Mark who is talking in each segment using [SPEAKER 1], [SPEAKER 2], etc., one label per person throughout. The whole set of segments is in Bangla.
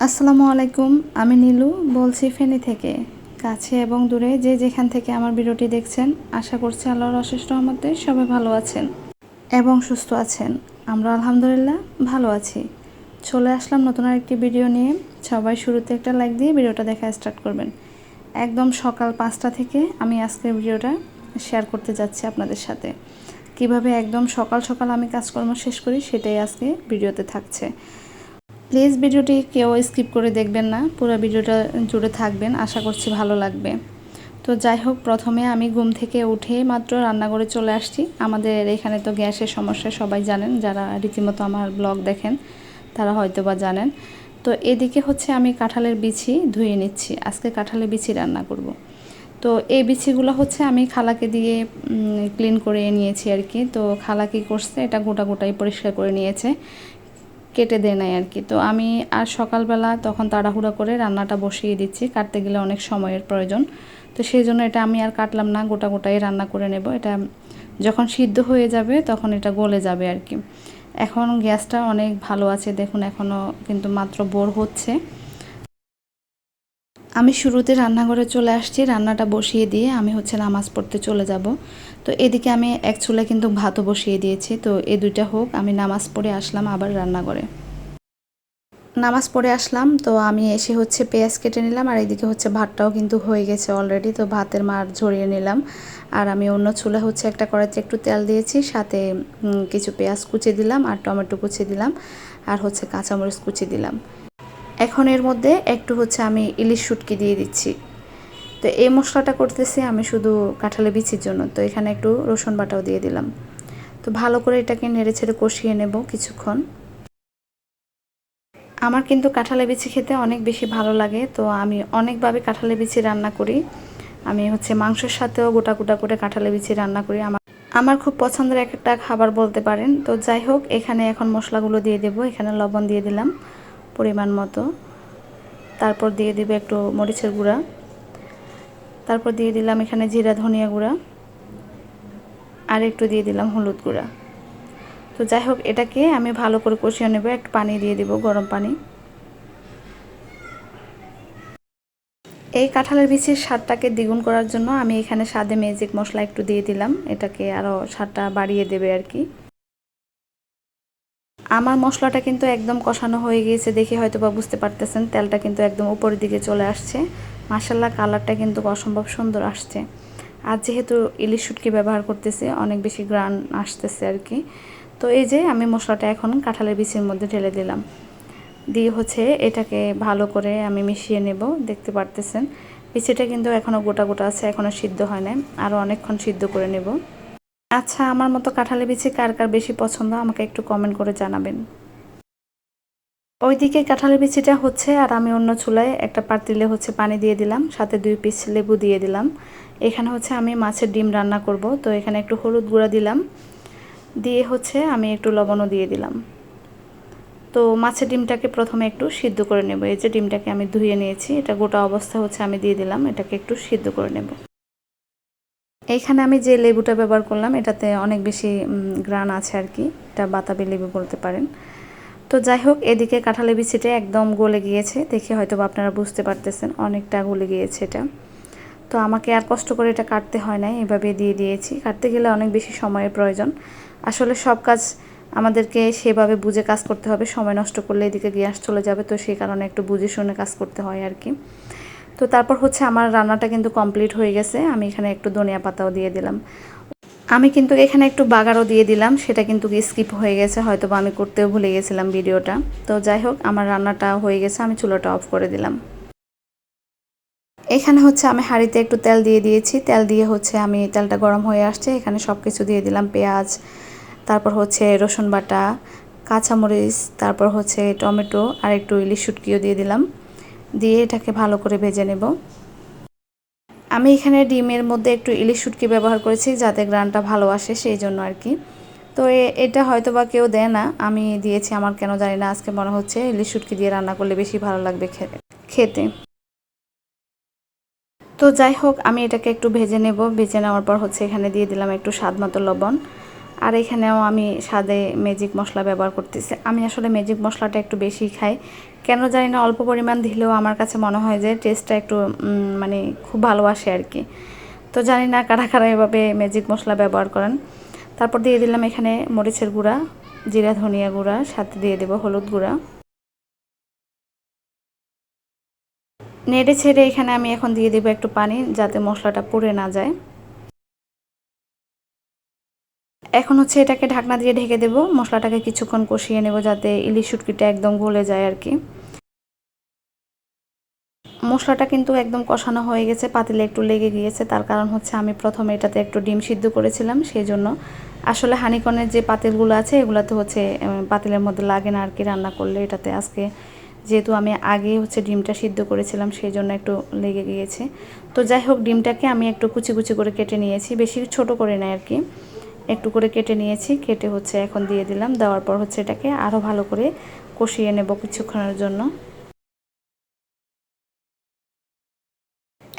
[SPEAKER 1] আসসালামু আলাইকুম। আমি নীলু বলছি ফেনী থেকে। কাছে এবং দূরে যে যেখান থেকে আমার ভিডিওটি দেখছেন, আশা করছি আল্লাহর অশেষ রহমতে সবাই ভালো আছেন এবং সুস্থ আছেন। আমরা আলহামদুলিল্লাহ ভালো আছি। চলে আসলাম নতুন আরেকটি ভিডিও নিয়ে। সবাই শুরুতে একটা লাইক দিয়ে ভিডিওটা দেখা স্টার্ট করবেন। একদম সকাল 5টা থেকে আমি আজকের ভিডিওটা শেয়ার করতে যাচ্ছি আপনাদের সাথে। কিভাবে একদম সকাল সকাল আমি কাজকর্ম শেষ করি সেটাই আজকে ভিডিওতে থাকছে। প্লিজ ভিডিওটি কেউ স্কিপ করে দেখবেন না, পুরো ভিডিওটা জুড়ে থাকবেন, আশা করছি ভালো লাগবে। তো যাই হোক, প্রথমে আমি ঘুম থেকে উঠে মাত্র রান্নাঘরে চলে আসছি। আমাদের এখানে তো গ্যাসের সমস্যা সবাই জানেন, যারা রীতিমতো আমার ব্লগ দেখেন তারা হয়তো বা জানেন। তো এদিকে হচ্ছে আমি কাঁঠালের বিচি ধুয়ে নিচ্ছি, আজকে কাঁঠালের বিচি রান্না করব। তো এই বিচিগুলো হচ্ছে আমি খালাকে দিয়ে ক্লিন করে নিয়েছি আর কি। তো খালা কী করছে, এটা গোটা গোটাই পরিষ্কার করে নিয়েছে, কেটে দেয় নাই আর কি। তো আমি আর সকালবেলা তখন তাড়াহুড়া করে রান্নাটা বসিয়ে দিচ্ছি, কাটতে গেলে অনেক সময়ের প্রয়োজন। তো সেই জন্য এটা আমি আর কাটলাম না, গোটা গোটাই রান্না করে নেব। এটা যখন সিদ্ধ হয়ে যাবে তখন এটা গলে যাবে আর কি। এখন গ্যাসটা অনেক ভালো আছে, দেখুন এখনও কিন্তু মাত্র বোর হচ্ছে। আমি শুরুতে রান্নাঘরে চলে আসছি, রান্নাটা বসিয়ে দিয়ে আমি হচ্ছে নামাজ পড়তে চলে যাব। তো এদিকে আমি এক চুলায় কিন্তু ভাতও বসিয়ে দিয়েছি। তো এই দুইটা হোক, আমি নামাজ পড়ে আসলাম আবার রান্নাঘরে। নামাজ পড়ে আসলাম, তো আমি এসে হচ্ছে পেঁয়াজ কেটে নিলাম, আর এদিকে হচ্ছে ভাতটাও কিন্তু হয়ে গেছে অলরেডি। তো ভাতের মার ঝরিয়ে নিলাম, আর আমি অন্য চুলা হচ্ছে একটা কড়াইতে একটু তেল দিয়েছি, সাথে কিছু পেঁয়াজ কুচি দিলাম, আর টমেটো কুচি দিলাম, আর হচ্ছে কাঁচামরিচ কুচি দিলাম। এখন এর মধ্যে একটু হচ্ছে আমি ইলিশ শুটকি দিয়ে দিচ্ছি। তো এই মশলাটা করতেছি আমি শুধু কাঁঠালে বিচির জন্য। তো এখানে একটু রসুন বাটাও দিয়ে দিলাম। তো ভালো করে এটাকে নেড়ে ছেড়ে কষিয়ে নেব কিছুক্ষণ। আমার কিন্তু কাঁঠালের বিচি খেতে অনেক বেশি ভালো লাগে। তো আমি অনেকভাবে কাঁঠালের বিচি রান্না করি। আমি হচ্ছে মাংসের সাথেও গোটা গোটা করে কাঁঠালের বিচি রান্না করি। আমার খুব পছন্দের একটা খাবার বলতে পারেন। তো যাই হোক, এখানে এখন মশলাগুলো দিয়ে দেব। এখানে লবণ দিয়ে দিলাম পরিমাণ মতো, তারপর দিয়ে দেব একটু মরিচের গুঁড়া, তারপর দিয়ে দিলাম এখানে জিরা ধনিয়া গুঁড়া, আর একটু দিয়ে দিলাম হলুদ গুঁড়া। তো যাই হোক, এটাকে আমি ভালো করে কষিয়ে নেব। একটু পানি দিয়ে দেব, গরম পানি। এই কাঁঠালের বিচির স্বাদটাকে দ্বিগুণ করার জন্য আমি এখানে স্বাদে ম্যাজিক মশলা একটু দিয়ে দিলাম, এটাকে আরও স্বাদটা বাড়িয়ে দেবে আর কি। আমার মশলাটা কিন্তু একদম কষানো হয়ে গিয়েছে, দেখে হয়তো বা বুঝতে পারতেছেন তেলটা কিন্তু একদম উপরের দিকে চলে আসছে। মাশাআল্লাহ, কালারটা কিন্তু অসম্ভব সুন্দর আসছে। আর যেহেতু ইলিশ শুটকি ব্যবহার করতেছি, অনেক বেশি গ্রান আসতেছে আর কি। তো এই যে আমি মশলাটা এখন কাঁঠালের বিচির মধ্যে ঢেলে দিলাম, দিয়ে হচ্ছে এটাকে ভালো করে আমি মিশিয়ে নেব। দেখতে পারতেছেন বিচিটা কিন্তু এখনও গোটা গোটা আছে, এখনও সিদ্ধ হয় না, আরও অনেকক্ষণ সিদ্ধ করে নেব। আচ্ছা, আমার মতো কাঁঠালের বিচি কার কার বেশি পছন্দ আমাকে একটু কমেন্ট করে জানাবেন। ওইদিকে কাঁঠালের বিচিটা হচ্ছে, আর আমি অন্য চুলায় একটা পাতিলে হচ্ছে পানি দিয়ে দিলাম, সাথে 2 পিস লেবু দিয়ে দিলাম। এখানে হচ্ছে আমি মাছের ডিম রান্না করব। তো এখানে একটু হলুদ গুঁড়া দিলাম, দিয়ে হচ্ছে আমি একটু লবণও দিয়ে দিলাম। তো মাছের ডিমটাকে প্রথমে একটু সিদ্ধ করে নেব। এই যে ডিমটাকে আমি ধুয়ে নিয়েছি, এটা গোটা অবস্থা হচ্ছে আমি দিয়ে দিলাম, এটাকে একটু সিদ্ধ করে নেব। এইখানে আমি যে লেবুটা ব্যবহার করলাম এটাতে অনেক বেশি গ্রান আছে আর কি, এটা বাতাবি লেবু বলতে পারেন। তো যাই হোক, এদিকে কাঁঠালের বিচিটা একদম গলে গিয়েছে, দেখে হয়তো আপনারা বুঝতে পারতেছেন অনেকটা গলে গিয়েছে এটা। তো আমাকে আর কষ্ট করে এটা কাটতে হয় নাই, এভাবে দিয়ে দিয়েছি। কাটতে গেলে অনেক বেশি সময়ের প্রয়োজন। আসলে সব কাজ আমাদেরকে সেভাবে বুঝে কাজ করতে হবে, সময় নষ্ট করলে এদিকে গ্যাস চলে যাবে। তো সেই কারণে একটু বুঝে শুনে কাজ করতে হয় আর কি। তো তারপর হচ্ছে আমার রান্নাটা কিন্তু কমপ্লিট হয়ে গেছে। আমি এখানে একটু ধনিয়া পাতাও দিয়ে দিলাম। আমি কিন্তু এখানে একটু বাগারও দিয়ে দিলাম, সেটা কিন্তু স্কিপ হয়ে গেছে, হয়তো বা আমি করতেও ভুলে গেছিলাম ভিডিওটা। তো যাই হোক, আমার রান্নাটা হয়ে গেছে, আমি চুলাটা অফ করে দিলাম। এখানে হচ্ছে আমি হাঁড়িতে একটু তেল দিয়ে দিয়েছি, তেল দিয়ে হচ্ছে আমি তেলটা গরম হয়ে আসছে, এখানে সব কিছু দিয়ে দিলাম। পেঁয়াজ, তারপর হচ্ছে রসুন বাটা, কাঁচামরিচ, তারপর হচ্ছে টমেটো, আর একটু ইলিশ শুটকিও দিয়ে দিলাম, দিয়ে এটাকে ভালো করে ভেজে নেব। আমি এখানে ডিমের মধ্যে একটু ইলিশ শুটকি ব্যবহার করেছি যাতে গ্রানটা ভালো আসে, সেই জন্য আর কি। তো এটা হয়তো বা কেউ দেয় না, আমি দিয়েছি, আমার কেন জানি না আজকে মনে হচ্ছে ইলিশ শুটকি দিয়ে রান্না করলে বেশি ভালো লাগবে খেতে। তো যাই হোক, আমি এটাকে একটু ভেজে নেব। ভেজে নেওয়ার পর হচ্ছে এখানে দিয়ে দিলাম একটু স্বাদ মতো লবণ, আর এখানেও আমি স্বাদে ম্যাজিক মশলা ব্যবহার করতেছি। আমি আসলে ম্যাজিক মশলাটা একটু বেশি খাই, কেন জানি না, অল্প পরিমাণ দিলেও আমার কাছে মনে হয় যে টেস্টটা একটু মানে খুব ভালোবাসে আর কি। তো জানি না কারা কারা এভাবে ম্যাজিক মশলা ব্যবহার করেন। তারপর দিয়ে দিলাম এখানে মরিচের গুঁড়া, জিরা ধনিয়া গুঁড়া, সাথে দিয়ে দেবো হলুদ গুঁড়া। নেড়ে ছেড়ে এখানে আমি এখন দিয়ে দেবো একটু পানি, যাতে মশলাটা পুড়ে না যায়। এখন হচ্ছে এটাকে ঢাকনা দিয়ে ঢেকে দেবো, মশলাটাকে কিছুক্ষণ কষিয়ে নেব যাতে ইলিশ শুটকিটা একদম গলে যায় আর কি। মশলাটা কিন্তু একদম কষানো হয়ে গেছে, পাতিলে একটু লেগে গিয়েছে, তার কারণ হচ্ছে আমি প্রথমে এটাতে একটু ডিম সিদ্ধ করেছিলাম, সেই জন্য। আসলে হানিকনের যে পাতিলগুলো আছে এগুলোতে হচ্ছে পাতিলের মধ্যে লাগে না আর কি রান্না করলে। এটাতে আজকে যেহেতু আমি আগে হচ্ছে ডিমটা সিদ্ধ করেছিলাম, সেই জন্য একটু লেগে গিয়েছে। তো যাই হোক, ডিমটাকে আমি একটু কুচি কুচি করে কেটে নিয়েছি, বেশি ছোট করে নেয় আর কি, একটু করে কেটে নিয়েছি। কেটে হচ্ছে এখন দিয়ে দিলাম, দেওয়ার পর হচ্ছে এটাকে আরও ভালো করে কষিয়ে নেব কিছুক্ষণের জন্য।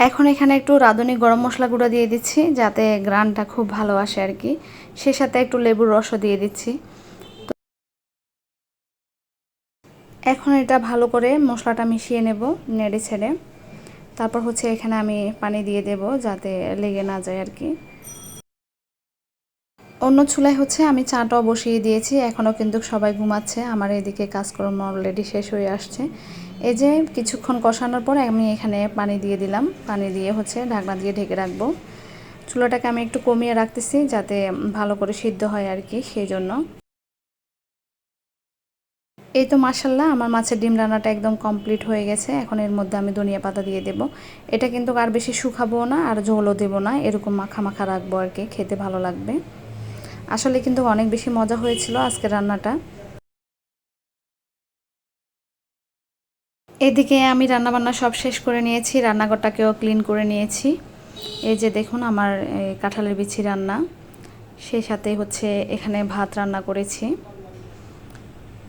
[SPEAKER 1] এখন এখানে একটু রাঁধুনি গরম মশলা গুঁড়ো দিয়ে দিচ্ছি, যাতে গ্রানটা খুব ভালো আসে আর কি। সে সাথে একটু লেবুর রসও দিয়ে দিচ্ছি। এখন এটা ভালো করে মশলাটা মিশিয়ে নেব নেড়ে ছেড়ে। তারপর হচ্ছে এখানে আমি পানি দিয়ে দেব, যাতে লেগে না যায় আর কি। অন্য চুলায় হচ্ছে আমি চাটাও বসিয়ে দিয়েছি, এখনও কিন্তু সবাই ঘুমাচ্ছে। আমার এদিকে কাজকর্ম অলরেডি শেষ হয়ে আসছে। এই যে কিছুক্ষণ কষানোর পর আমি এখানে পানি দিয়ে দিলাম, পানি দিয়ে হচ্ছে ঢাকনা দিয়ে ঢেকে রাখবো। চুলাটাকে আমি একটু কমিয়ে রাখতেছি, যাতে ভালো করে সিদ্ধ হয় আর কি, সেই জন্য। এই তো মাশাল্লাহ, আমার মাছের ডিম রান্নাটা একদম কমপ্লিট হয়ে গেছে। এখন এর মধ্যে আমি ধনিয়া পাতা দিয়ে দেব। এটা কিন্তু আর বেশি শুকাবো না, আর ঝোলও দেবো না, এরকম মাখা মাখা রাখবো আর কি, খেতে ভালো লাগবে। আসলে কিন্তু অনেক বেশি মজা হয়েছিল আজকের রান্নাটা। এদিকে আমি রান্নাবান্না সব শেষ করে নিয়েছি, রান্নাঘরটাকেও ক্লিন করে নিয়েছি। এই যে দেখুন আমার কাঁঠালের বিচি রান্না, সেই সাথে হচ্ছে এখানে ভাত রান্না করেছি,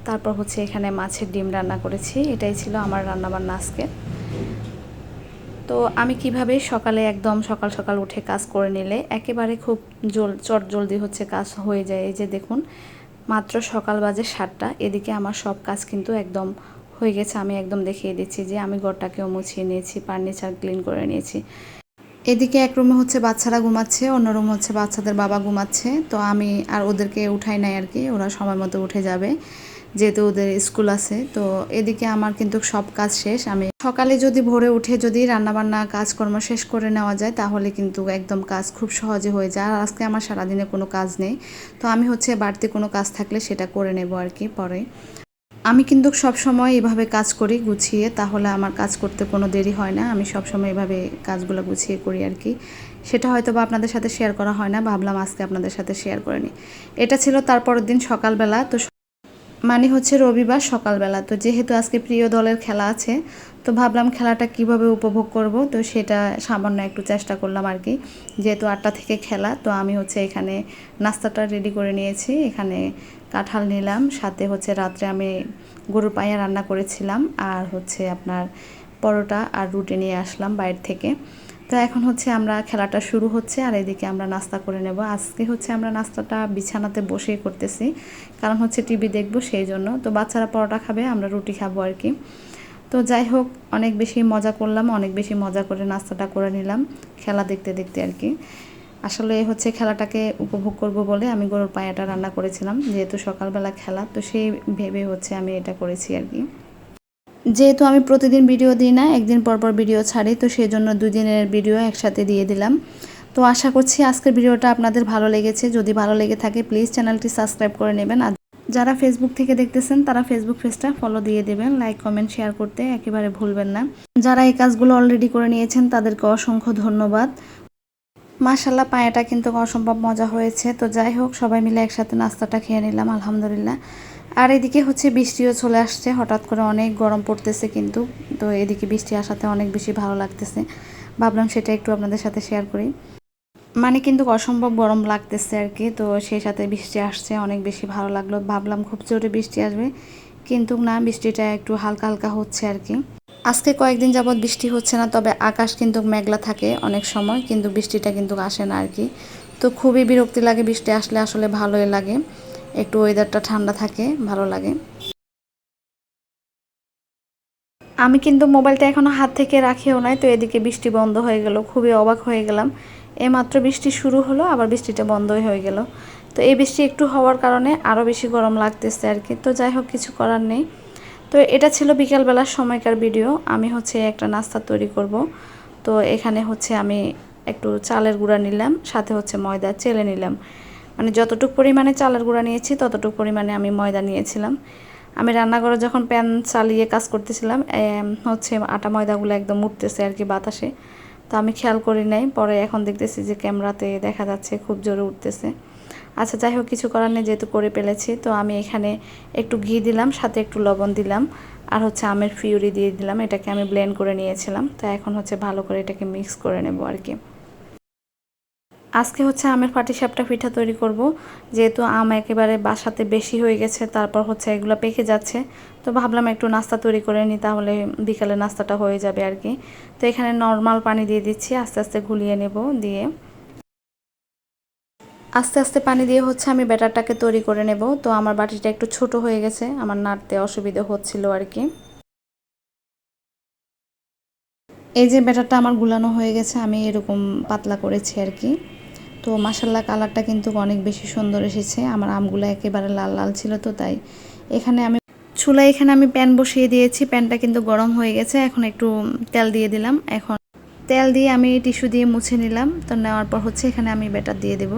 [SPEAKER 1] তারপর হচ্ছে এখানে মাছের ডিম রান্না করেছি। এটাই ছিল আমার রান্নাবান্না আজকে। তো আমি কিভাবে সকালে একদম সকাল সকাল উঠে কাজ করে নিলে একেবারে খুব চটজলদি হচ্ছে কাজ হয়ে যায়। এই যে দেখুন, মাত্র সকাল বাজে 7টা, এদিকে আমার সব কাজ কিন্তু একদম হয়ে গেছে। আমি একদম দেখিয়ে দিচ্ছি যে আমি ঘরটাকেও মুছিয়ে নিয়েছি, ফার্নিচার ক্লিন করে নিয়েছি। এদিকে এক রুমে হচ্ছে বাচ্চারা ঘুমাচ্ছে, অন্য রুমে হচ্ছে বাচ্চাদের বাবা ঘুমাচ্ছে। তো আমি আর ওদেরকে উঠাই নাই আর কি, ওরা সময় মতো উঠে যাবে যেহেতু ওদের স্কুল আছে। তো এদিকে আমার কিন্তু সব কাজ শেষ। আমি সকালে যদি ভোরে উঠে যদি রান্নাবান্না কাজকর্ম শেষ করে নেওয়া যায়, তাহলে কিন্তু একদম কাজ খুব সহজে হয়ে যায়। আর আজকে আমার সারাদিনে কোনো কাজ নেই, তো আমি হচ্ছে বাড়তি কোনো কাজ থাকলে সেটা করে নেব আর কি পরে। আমি কিন্তু সব সময় এভাবে কাজ করি গুছিয়ে, তাহলে আমার কাজ করতে কোনো দেরি হয় না। আমি সব সময় এভাবে কাজগুলো গুছিয়ে করি আর কি। সেটা হয়তো বা আপনাদের সাথে শেয়ার করা হয় না, ভাবলাম আজকে আপনাদের সাথে শেয়ার করে নিই। এটা ছিল তারপরের দিন সকালবেলা, তো মানে হচ্ছে রবিবার সকালবেলা। তো যেহেতু আজকে প্রিয় দলের খেলা আছে, তো ভাবলাম খেলাটা কিভাবে উপভোগ করব, তো সেটা সামান্য একটু চেষ্টা করলাম আর কি। যেহেতু 8টা থেকে খেলা, তো আমি হচ্ছে এখানে নাস্তাটা রেডি করে নিয়েছি। এখানে কাঁঠাল নিলাম, সাথে হচ্ছে রাত্রে আমি গরুর পায়া রান্না করেছিলাম, আর হচ্ছে আপনার পরোটা আর রুটি নিয়ে আসলাম বাইরে থেকে। তো এখন হচ্ছে আমরা খেলাটা শুরু হচ্ছে, আর এদিকে আমরা নাস্তা করে নেব। আজকে হচ্ছে আমরা নাস্তাটা বিছানাতে বসেই করতেছি, কারণ হচ্ছে টিভি দেখবো সেই জন্য। তো বাচ্চারা পরোটা খাবে, আমরা রুটি খাবো আর কি। তো যাই হোক, অনেক বেশি মজা করলাম, অনেক বেশি মজা করে নাস্তাটা করে নিলাম খেলা দেখতে দেখতে আর কি। আসলে হচ্ছে খেলাটাকে উপভোগ করব বলে আমি গরুর পায়াটা রান্না করেছিলাম, যেহেতু সকালবেলা খেলা, তো সেই ভেবে হচ্ছে আমি এটা করেছি আর কি। যেহেতু আমি প্রতিদিন ভিডিও দিই না, একদিন পর পর ভিডিও ছাড়ি, তো সেই জন্য 2 দিনের ভিডিও একসাথে দিয়ে দিলাম। তো আশা করছি আজকের ভিডিওটা আপনাদের ভালো লেগেছে। যদি ভালো লেগে থাকে প্লিজ চ্যানেলটি সাবস্ক্রাইব করে নেবেন, আর যারা ফেসবুক থেকে দেখতেছেন তারা ফেসবুক পেজটা ফলো দিয়ে দেবেন, লাইক কমেন্ট শেয়ার করতে একেবারে ভুলবেন না। যারা এই কাজগুলো অলরেডি করে নিয়েছেন তাদেরকে অসংখ্য ধন্যবাদ। মাশাল্লাহ, পায়াটা কিন্তু অসম্ভব মজা হয়েছে। তো যাই হোক, সবাই মিলে একসাথে নাস্তাটা খেয়ে নিলাম আলহামদুলিল্লাহ। আর এদিকে হচ্ছে বৃষ্টিও চলে আসছে, হঠাৎ করে অনেক গরম পড়তেছে কিন্তু। তো এদিকে বৃষ্টি আসাতে অনেক বেশি ভালো লাগতেছে, ভাবলাম সেটা একটু আপনাদের সাথে শেয়ার করি। মানে কিন্তু অসম্ভব গরম লাগতেছে আর কি, তো সেই সাথে বৃষ্টি আসছে, অনেক বেশি ভালো লাগলো। ভাবলাম খুব জোরে বৃষ্টি আসবে, কিন্তু না, বৃষ্টিটা একটু হালকা হালকা হচ্ছে আর কি। আজকে কয়েকদিন যাবৎ বৃষ্টি হচ্ছে না, তবে আকাশ কিন্তু মেঘলা থাকে অনেক সময়, কিন্তু বৃষ্টিটা কিন্তু আসে না আর কি। তো খুবই বিরক্তি লাগে বৃষ্টি আসলে, আসলে ভালোই লাগে, একটু ওয়েদারটা ঠান্ডা থাকে, ভালো লাগে। আমি কিন্তু মোবাইলটা এখনও হাত থেকে রাখিও নাই, তো এদিকে বৃষ্টি বন্ধ হয়ে গেল, খুবই অবাক হয়ে গেলাম। এইমাত্র বৃষ্টি শুরু হলো, আবার বৃষ্টিটা বন্ধই হয়ে গেল। তো এই বৃষ্টি একটু হওয়ার কারণে আরও বেশি গরম লাগতেছে আর কি। তো যাই হোক, কিছু করার নেই। তো এটা ছিল বিকালবেলার সময়কার ভিডিও। আমি হচ্ছে একটা নাস্তা তৈরি করব। তো এখানে হচ্ছে আমি একটু চালের গুঁড়া নিলাম, সাথে হচ্ছে ময়দা চেলে নিলাম। মানে যতটুকু পরিমাণে চালের গুঁড়া নিয়েছি ততটুকু পরিমাণে আমি ময়দা নিয়েছিলাম। আমি রান্নাঘরে যখন প্যান চালিয়ে কাজ করতেছিলাম, হচ্ছে আটা ময়দাগুলো একদম উঠতেছে আর কি বাতাসে। তো আমি খেয়াল করি নাই, পরে এখন দেখতেছি যে ক্যামেরাতে দেখা যাচ্ছে খুব জোরে উঠতেছে। আচ্ছা যাই হোক, কিছু করার নেই, যেহেতু করে ফেলেছি। তো আমি এখানে একটু ঘি দিলাম, সাথে একটু লবণ দিলাম, আর হচ্ছে আমের পিউরি দিয়ে দিলাম। এটাকে আমি ব্লেন্ড করে নিয়েছিলাম। তো এখন হচ্ছে ভালো করে এটাকে মিক্স করে নেব আর কি। আজকে হচ্ছে আমের পাটিসাপটা পিঠা তৈরি করব। যেহেতু আম একেবারে বাসাতে বেশি হয়ে গেছে, তারপর হচ্ছে এগুলো পেকে যাচ্ছে, তো ভাবলাম একটু নাস্তা তৈরি করে নিই, তাহলে বিকালে নাস্তাটা হয়ে যাবে আর কি। তো এখানে নর্মাল পানি দিয়ে দিচ্ছি, আস্তে আস্তে ঘুলিয়ে নেব। দিয়ে আস্তে আস্তে পানি দিয়ে হচ্ছে আমি ব্যাটারটাকে তৈরি করে নেব। তো আমার বাটিটা একটু ছোট হয়ে গেছে, আমার নাড়তে অসুবিধা হচ্ছিল আর কি। এই যে ব্যাটারটা আমার গুলানো হয়ে গেছে, আমি এরকম পাতলা করেছি আর কি। তো মাসাল্লাহ কালারটা কিন্তু অনেক বেশি সুন্দর এসেছে। আমার আমগুলো একেবারে লাল লাল ছিল, তো তাই এখানে আমি প্যান বসিয়ে দিয়েছি। প্যানটা কিন্তু গরম হয়ে গেছে, এখন একটু তেল দিয়ে দিলাম। এখন তেল দিয়ে আমি টিস্যু দিয়ে মুছে নিলাম। তো নেওয়ার পর হচ্ছে এখানে আমি ব্যাটার দিয়ে দেব।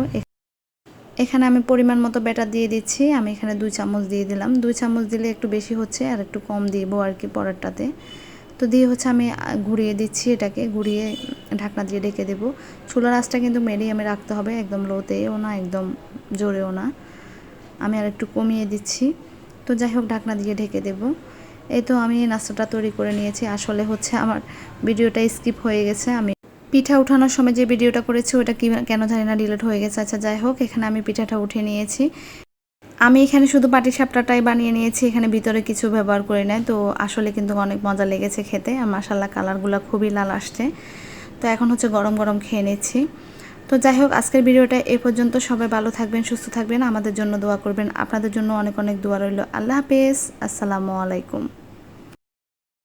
[SPEAKER 1] এখানে আমি পরিমাণ মতো ব্যাটার দিয়ে দিচ্ছি। আমি এখানে 2 চামচ দিয়ে দিলাম। 2 চামচ দিলে একটু বেশি হচ্ছে, আর একটু কম দিব আর কি পরেরটাতে। তো দিয়ে হচ্ছে আমি ঘুরিয়ে দিচ্ছি, এটাকে ঘুরিয়ে ঢাকনা দিয়ে ঢেকে দেবো। চুলার আঁচটা কিন্তু মিডিয়ামে রাখতে হবে, একদম লোতেও না একদম জোরেও না। আমি আর একটু কমিয়ে দিচ্ছি। তো যাই হোক, ঢাকনা দিয়ে ঢেকে দেব। এই তো আমি নাস্তাটা তৈরি করে নিয়েছি। আসলে হচ্ছে আমার ভিডিওটা স্কিপ হয়ে গেছে। আমি পিঠা উঠানোর সময় যে ভিডিওটা করেছি ওটা কি কেন জানি না ডিলিট হয়ে গেছে। আচ্ছা যাই হোক, এখানে আমি পিঠাটা উঠে নিয়েছি। আমি এখানে শুধু পাটিসাপটাটাই বানিয়ে নিয়েছি, এখানে ভিতরে কিছু ব্যবহার করি নাই। তো আসলে কিন্তু অনেক মজা লেগেছে খেতে, আর মাশাআল্লাহ কালারগুলো খুবই লাল আসছে। তো এখন হচ্ছে গরম গরম খেয়ে নিচ্ছি। তো যাই হোক, আজকের ভিডিওটা এ পর্যন্ত। সবাই ভালো থাকবেন, সুস্থ থাকবেন, আমাদের জন্য দোয়া করবেন। আপনাদের জন্য অনেক অনেক দোয়া রইল। আল্লাহ হাফেজ, আসসালামু আলাইকুম।